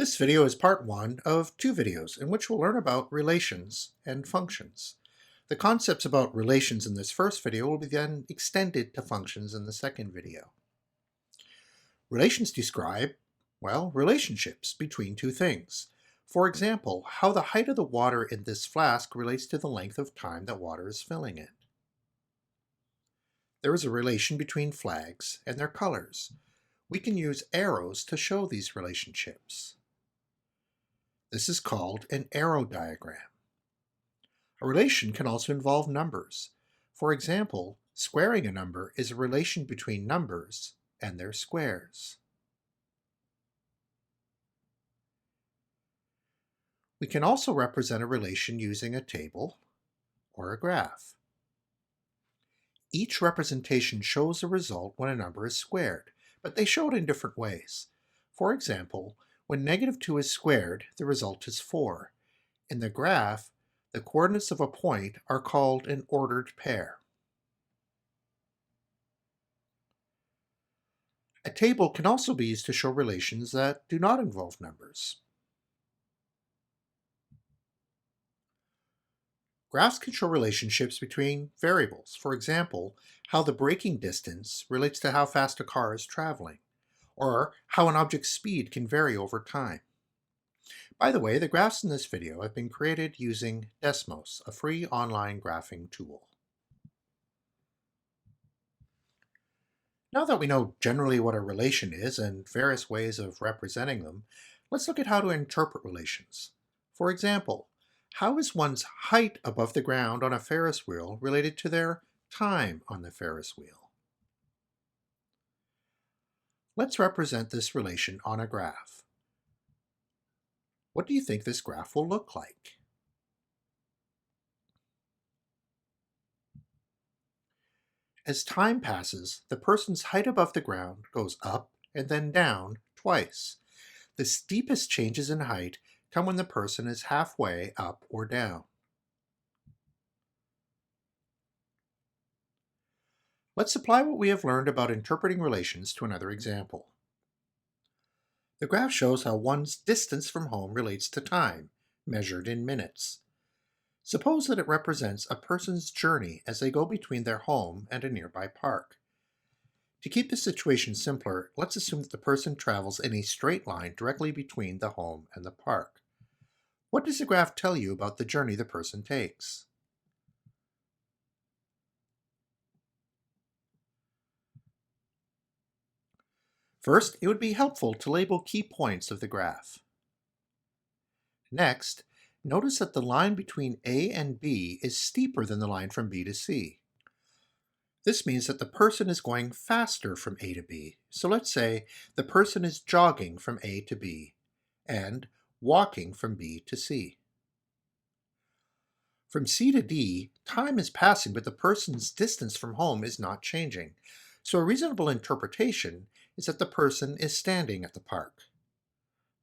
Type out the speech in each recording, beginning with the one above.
This video is part one of two videos in which we'll learn about relations and functions. The concepts about relations in this first video will be then extended to functions in the second video. Relations describe, well, relationships between two things. For example, how the height of the water in this flask relates to the length of time that water is filling it. There is a relation between flags and their colors. We can use arrows to show these relationships. This is called an arrow diagram. A relation can also involve numbers. For example, squaring a number is a relation between numbers and their squares. We can also represent a relation using a table or a graph. Each representation shows a result when a number is squared, but they show it in different ways. For example, when -2 is squared, the result is 4. In the graph, the coordinates of a point are called an ordered pair. A table can also be used to show relations that do not involve numbers. Graphs can show relationships between variables. For example, how the braking distance relates to how fast a car is traveling, or how an object's speed can vary over time. By the way, the graphs in this video have been created using Desmos, a free online graphing tool. Now that we know generally what a relation is and various ways of representing them, let's look at how to interpret relations. For example, how is one's height above the ground on a Ferris wheel related to their time on the Ferris wheel? Let's represent this relation on a graph. What do you think this graph will look like? As time passes, the person's height above the ground goes up and then down twice. The steepest changes in height come when the person is halfway up or down. Let's apply what we have learned about interpreting relations to another example. The graph shows how one's distance from home relates to time, measured in minutes. Suppose that it represents a person's journey as they go between their home and a nearby park. To keep the situation simpler, let's assume that the person travels in a straight line directly between the home and the park. What does the graph tell you about the journey the person takes? First, it would be helpful to label key points of the graph. Next, notice that the line between A and B is steeper than the line from B to C. This means that the person is going faster from A to B. So let's say the person is jogging from A to B and walking from B to C. From C to D, time is passing, but the person's distance from home is not changing. So a reasonable interpretation is that the person is standing at the park.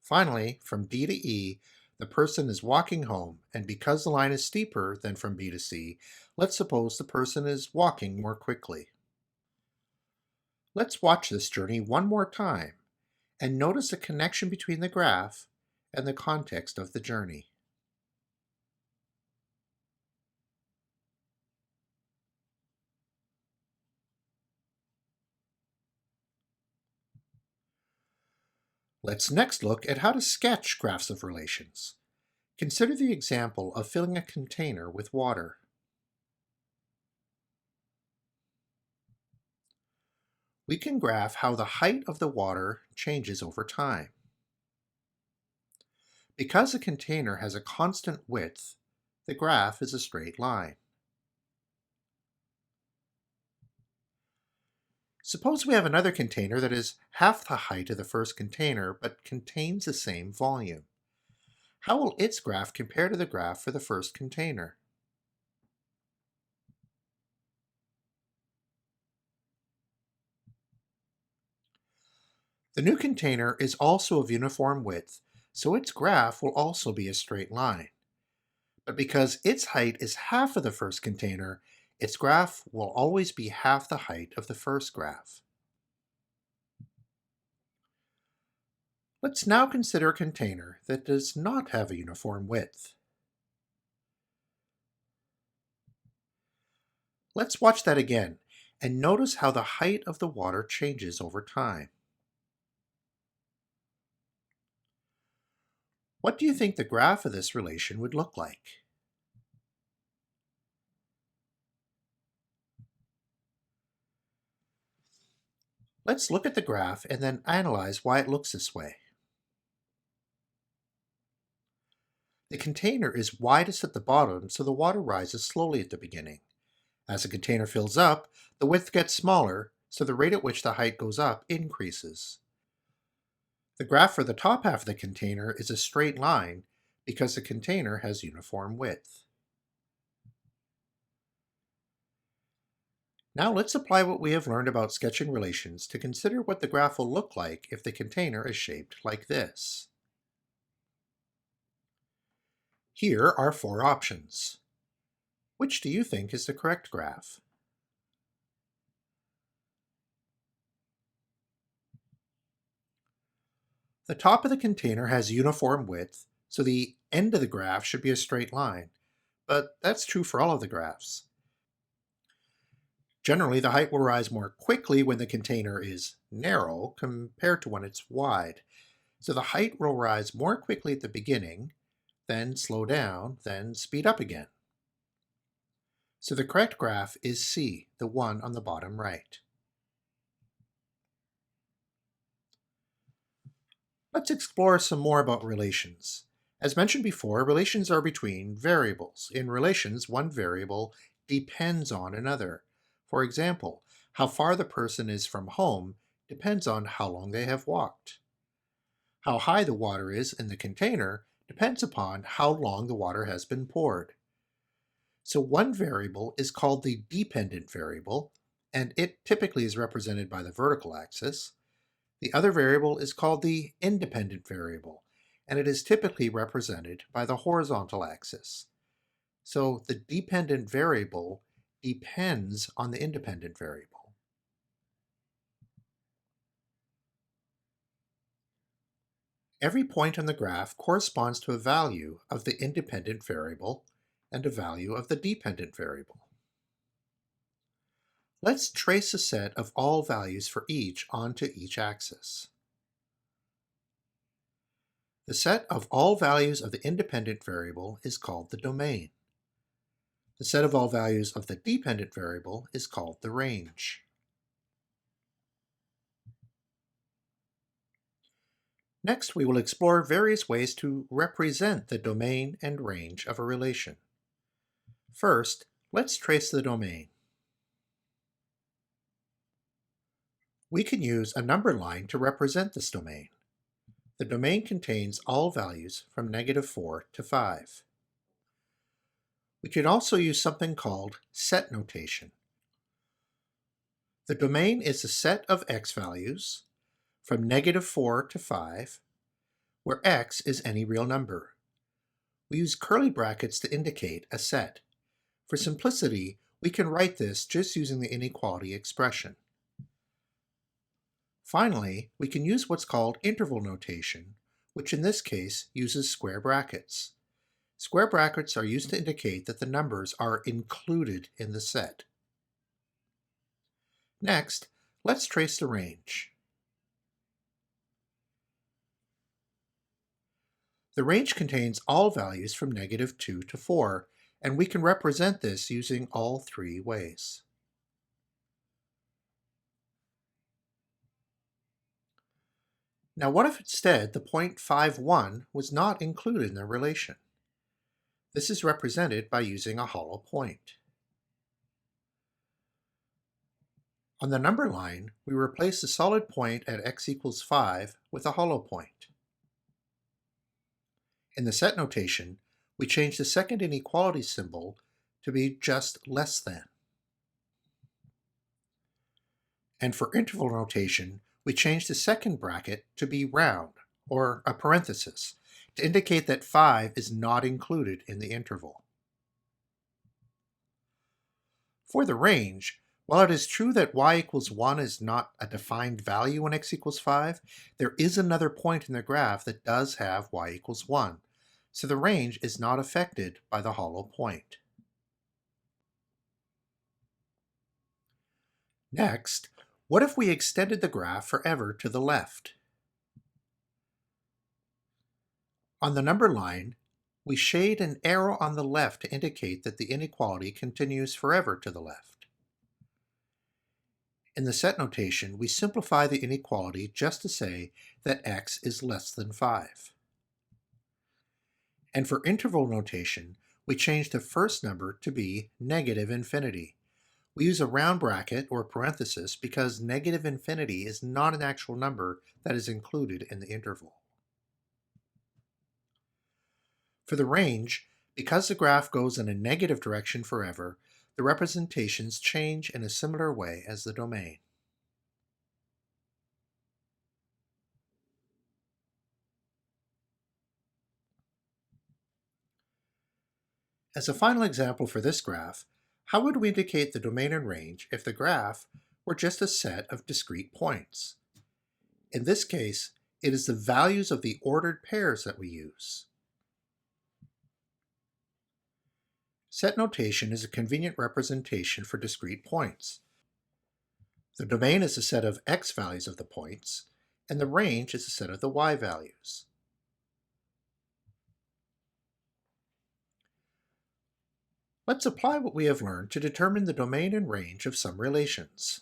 Finally, from D to E, the person is walking home, and because the line is steeper than from B to C, let's suppose the person is walking more quickly. Let's watch this journey one more time and notice the connection between the graph and the context of the journey. Let's next look at how to sketch graphs of relations. Consider the example of filling a container with water. We can graph how the height of the water changes over time. Because a container has a constant width, the graph is a straight line. Suppose we have another container that is half the height of the first container but contains the same volume. How will its graph compare to the graph for the first container? The new container is also of uniform width, so its graph will also be a straight line. But because its height is half of the first container, its graph will always be half the height of the first graph. Let's now consider a container that does not have a uniform width. Let's watch that again and notice how the height of the water changes over time. What do you think the graph of this relation would look like? Let's look at the graph and then analyze why it looks this way. The container is widest at the bottom, so the water rises slowly at the beginning. As the container fills up, the width gets smaller, so the rate at which the height goes up increases. The graph for the top half of the container is a straight line because the container has uniform width. Now let's apply what we have learned about sketching relations to consider what the graph will look like if the container is shaped like this. Here are 4 options. Which do you think is the correct graph? The top of the container has uniform width, so the end of the graph should be a straight line, but that's true for all of the graphs. Generally, the height will rise more quickly when the container is narrow compared to when it's wide. So the height will rise more quickly at the beginning, then slow down, then speed up again. So the correct graph is C, the one on the bottom right. Let's explore some more about relations. As mentioned before, relations are between variables. In relations, one variable depends on another. For example, how far the person is from home depends on how long they have walked. How high the water is in the container depends upon how long the water has been poured. So one variable is called the dependent variable, and it typically is represented by the vertical axis. The other variable is called the independent variable, and it is typically represented by the horizontal axis. So the dependent variable depends on the independent variable. Every point on the graph corresponds to a value of the independent variable and a value of the dependent variable. Let's trace a set of all values for each onto each axis. The set of all values of the independent variable is called the domain. The set of all values of the dependent variable is called the range. Next, we will explore various ways to represent the domain and range of a relation. First, let's trace the domain. We can use a number line to represent this domain. The domain contains all values from -4 to 5. We can also use something called set notation. The domain is a set of x values from -4 to 5, where x is any real number. We use curly brackets to indicate a set. For simplicity, we can write this just using the inequality expression. Finally, we can use what's called interval notation, which in this case uses square brackets. Square brackets are used to indicate that the numbers are included in the set. Next, let's trace the range. The range contains all values from -2 to 4, and we can represent this using all 3 ways. Now what if instead the point 51 was not included in the relation? This is represented by using a hollow point. On the number line, we replace the solid point at x equals 5 with a hollow point. In the set notation, we change the second inequality symbol to be just less than. And for interval notation, we change the second bracket to be round, or a parenthesis, to indicate that 5 is not included in the interval. For the range, While it is true that y equals 1 is not a defined value when x equals 5, there is another point in the graph that does have y equals 1, so the range is not affected by the hollow point. Next, what if we extended the graph forever to the left? On the number line, we shade an arrow on the left to indicate that the inequality continues forever to the left. In the set notation, we simplify the inequality just to say that x is less than 5. And for interval notation, we change the first number to be negative infinity. We use a round bracket or parenthesis because negative infinity is not an actual number that is included in the interval. For the range, because the graph goes in a negative direction forever, the representations change in a similar way as the domain. As a final example for this graph, how would we indicate the domain and range if the graph were just a set of discrete points? In this case, it is the values of the ordered pairs that we use. Set notation is a convenient representation for discrete points. The domain is a set of x values of the points, and the range is a set of the y values. Let's apply what we have learned to determine the domain and range of some relations.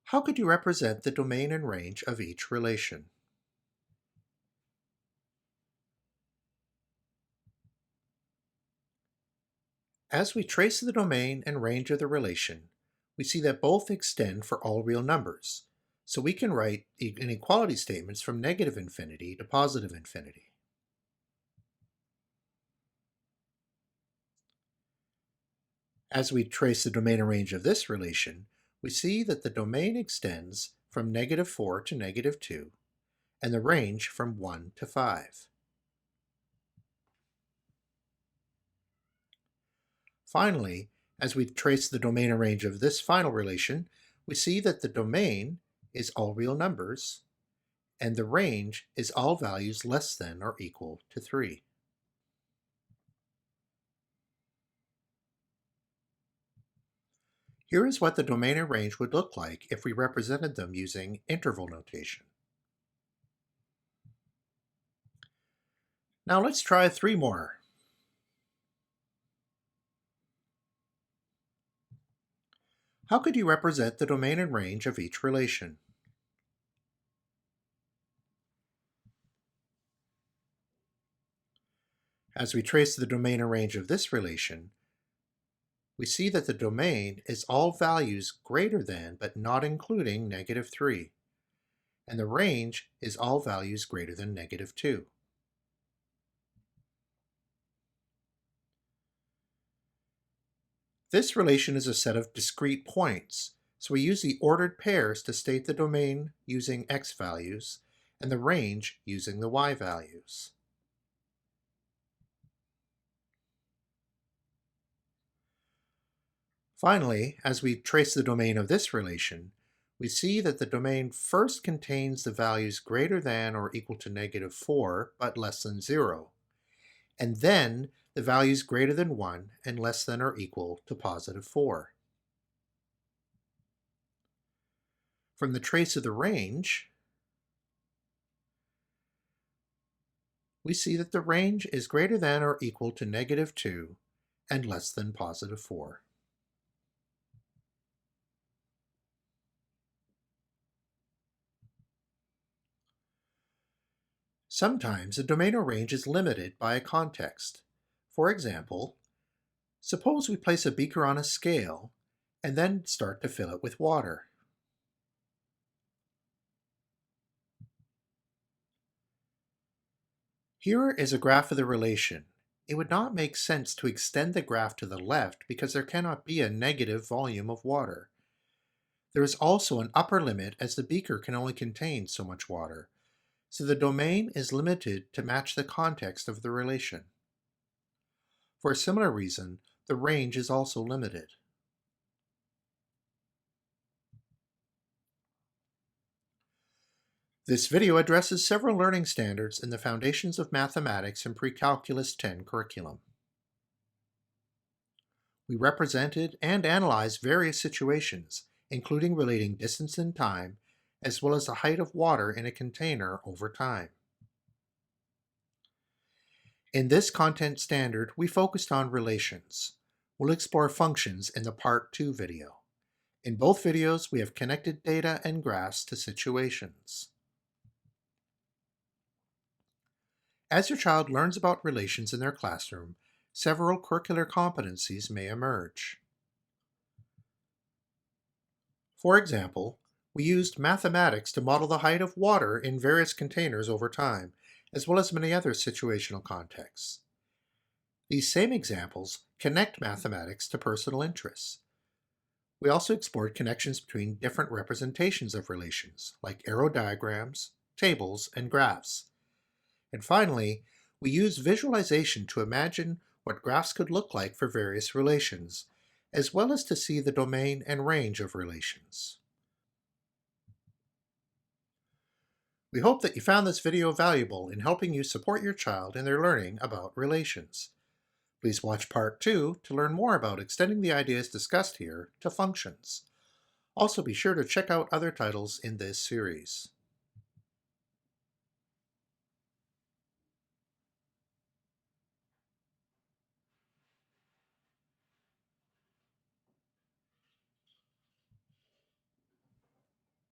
How could you represent the domain and range of each relation? As we trace the domain and range of the relation, we see that both extend for all real numbers, so we can write inequality statements from negative infinity to positive infinity. As we trace the domain and range of this relation, we see that the domain extends from -4 to -2, and the range from 1 to 5. Finally, as we trace the domain and range of this final relation, we see that the domain is all real numbers, and the range is all values less than or equal to 3. Here is what the domain and range would look like if we represented them using interval notation. Now let's try 3 more. How could you represent the domain and range of each relation? As we trace the domain and range of this relation, we see that the domain is all values greater than but not including -3, and the range is all values greater than -2. This relation is a set of discrete points, so we use the ordered pairs to state the domain using x values and the range using the y values. Finally, as we trace the domain of this relation, we see that the domain first contains the values greater than or equal to -4 but less than 0, and then the values greater than 1 and less than or equal to +4. From the trace of the range, we see that the range is greater than or equal to -2 and less than +4. Sometimes a domain or range is limited by a context. For example, suppose we place a beaker on a scale and then start to fill it with water. Here is a graph of the relation. It would not make sense to extend the graph to the left because there cannot be a negative volume of water. There is also an upper limit as the beaker can only contain so much water, so the domain is limited to match the context of the relation. For a similar reason, the range is also limited. This video addresses several learning standards in the Foundations of Mathematics and Pre-Calculus 10 curriculum. We represented and analyzed various situations, including relating distance and time, as well as the height of water in a container over time. In this content standard, we focused on relations. We'll explore functions in the Part 2 video. In both videos, we have connected data and graphs to situations. As your child learns about relations in their classroom, several curricular competencies may emerge. For example, we used mathematics to model the height of water in various containers over time, as well as many other situational contexts. These same examples connect mathematics to personal interests. We also explored connections between different representations of relations, like arrow diagrams, tables, and graphs. And finally, we use visualization to imagine what graphs could look like for various relations, as well as to see the domain and range of relations. We hope that you found this video valuable in helping you support your child in their learning about relations. Please watch Part 2 to learn more about extending the ideas discussed here to functions. Also be sure to check out other titles in this series.